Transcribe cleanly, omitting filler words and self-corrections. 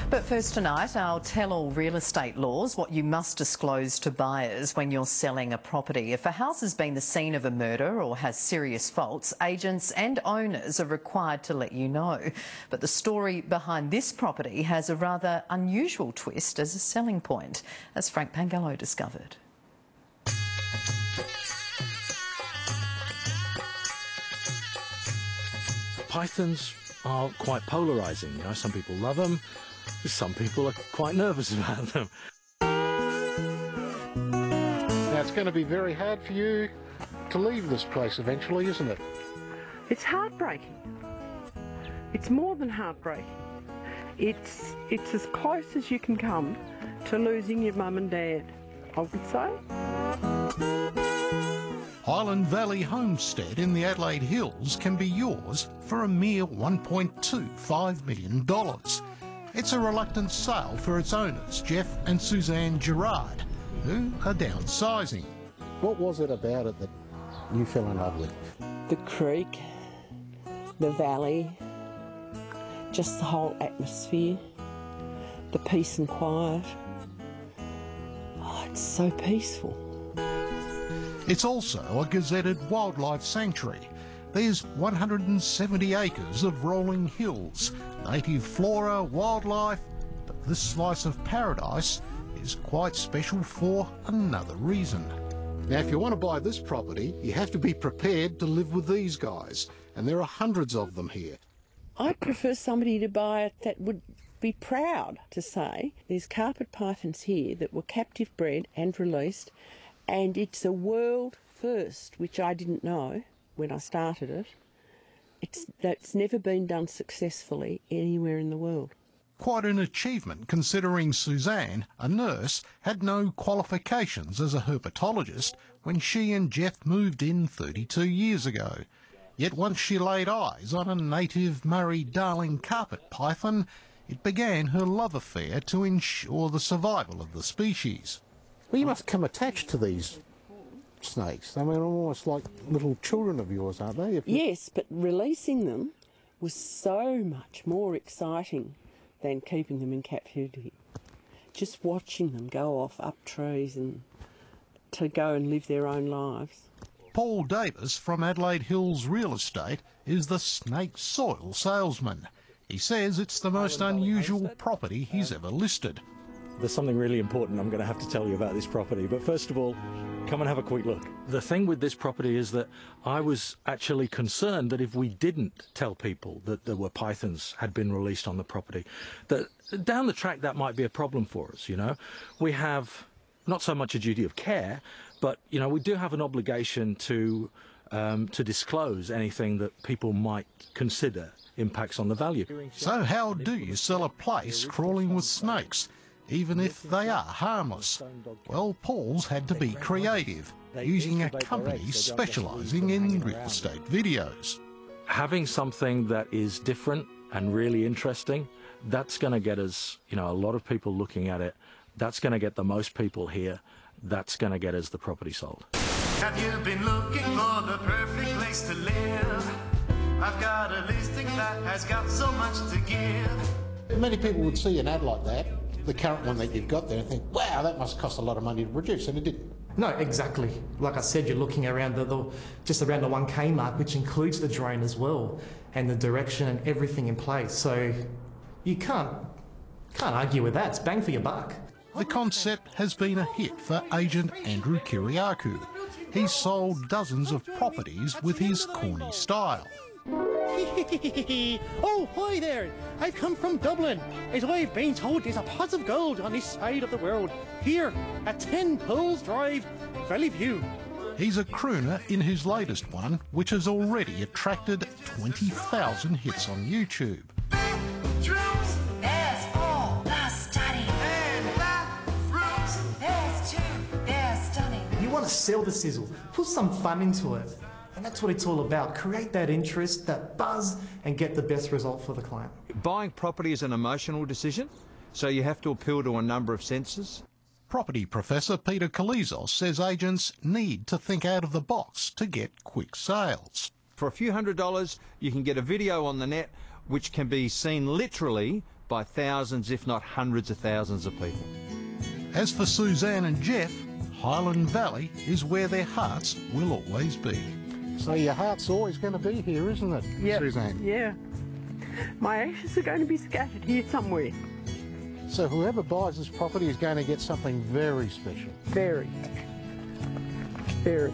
But first tonight, our tell-all real estate laws, what you must disclose to buyers when you're selling a property. If a house has been the scene of a murder or has serious faults, agents and owners are required to let you know. But the story behind this property has a rather unusual twist as a selling point, as Frank Pangallo discovered. Pythons are quite polarising, you know. Some people love them, some people are quite nervous about them. Now it's going to be very hard for you to leave this place eventually, isn't it? It's heartbreaking. It's more than heartbreaking. It's as close as you can come to losing your mum and dad, I would say. Highland Valley Homestead in the Adelaide Hills can be yours for a mere $1.25 million. It's a reluctant sale for its owners, Jeff and Suzanne Gerard, who are downsizing. What was it about it that you fell in love with? The creek, the valley, just the whole atmosphere, the peace and quiet. Oh, it's so peaceful. It's also a gazetted wildlife sanctuary. There's 170 acres of rolling hills, native flora, wildlife, but this slice of paradise is quite special for another reason. Now, if you want to buy this property, you have to be prepared to live with these guys, and there are hundreds of them here. I'd prefer somebody to buy it that would be proud to say there's carpet pythons here that were captive bred and released, and it's a world first, which I didn't know when I started it. That's never been done successfully anywhere in the world. Quite an achievement considering Suzanne, a nurse, had no qualifications as a herpetologist when she and Jeff moved in 32 years ago. Yet once she laid eyes on a native Murray-Darling carpet python, it began her love affair to ensure the survival of the species. Well, you must come attached to these snakes. I mean, almost like little children of yours, aren't they? Yes, but releasing them was so much more exciting than keeping them in captivity. Just watching them go off up trees and to go and live their own lives. Paul Davies from Adelaide Hills Real Estate is the snake soil salesman. He says it's the most unusual property he's ever listed. There's something really important I'm going to have to tell you about this property, but first of all, come and have a quick look. The thing with this property is that I was actually concerned that if we didn't tell people that there were pythons had been released on the property, that down the track that might be a problem for us, you know. We have not so much a duty of care, but, you know, we do have an obligation to disclose anything that people might consider impacts on the value. So how do you sell a place crawling with snakes, even if they are harmless? Well, Paul's had to be creative, using a company specialising in real estate videos. Having something that is different and really interesting, that's going to get us, you know, a lot of people looking at it. That's going to get the most people here. That's going to get us the property sold. Have you been looking for the perfect place to live? I've got a listing that has got so much to give. Many people would see an ad like that, the current one that you've got there, and think, wow, that must cost a lot of money to produce, and it didn't. No, exactly. Like I said, you're looking around just around the 1K mark, which includes the drone as well, and the direction and everything in place. So you can't argue with that. It's bang for your buck. The concept has been a hit for agent Andrew Kyriacou. He's sold dozens of properties with his corny style. Oh, hi there. I've come from Dublin. As I've been told, there's a pot of gold on this side of the world. Here, at 10 Pools Drive, Valley View. He's a crooner in his latest one, which has already attracted 20,000 hits on YouTube. You want to sell the sizzle, put some fun into it. And that's what it's all about. Create that interest, that buzz, and get the best result for the client. Buying property is an emotional decision, so you have to appeal to a number of senses. Property professor Peter Kalizos says agents need to think out of the box to get quick sales. For a few $100s, you can get a video on the net which can be seen literally by thousands, if not hundreds of thousands of people. As for Suzanne and Jeff, Highland Valley is where their hearts will always be. So your heart's always going to be here, isn't it, Yep. Suzanne? Yeah. My ashes are going to be scattered here somewhere. So whoever buys this property is going to get something very special. Very. Very.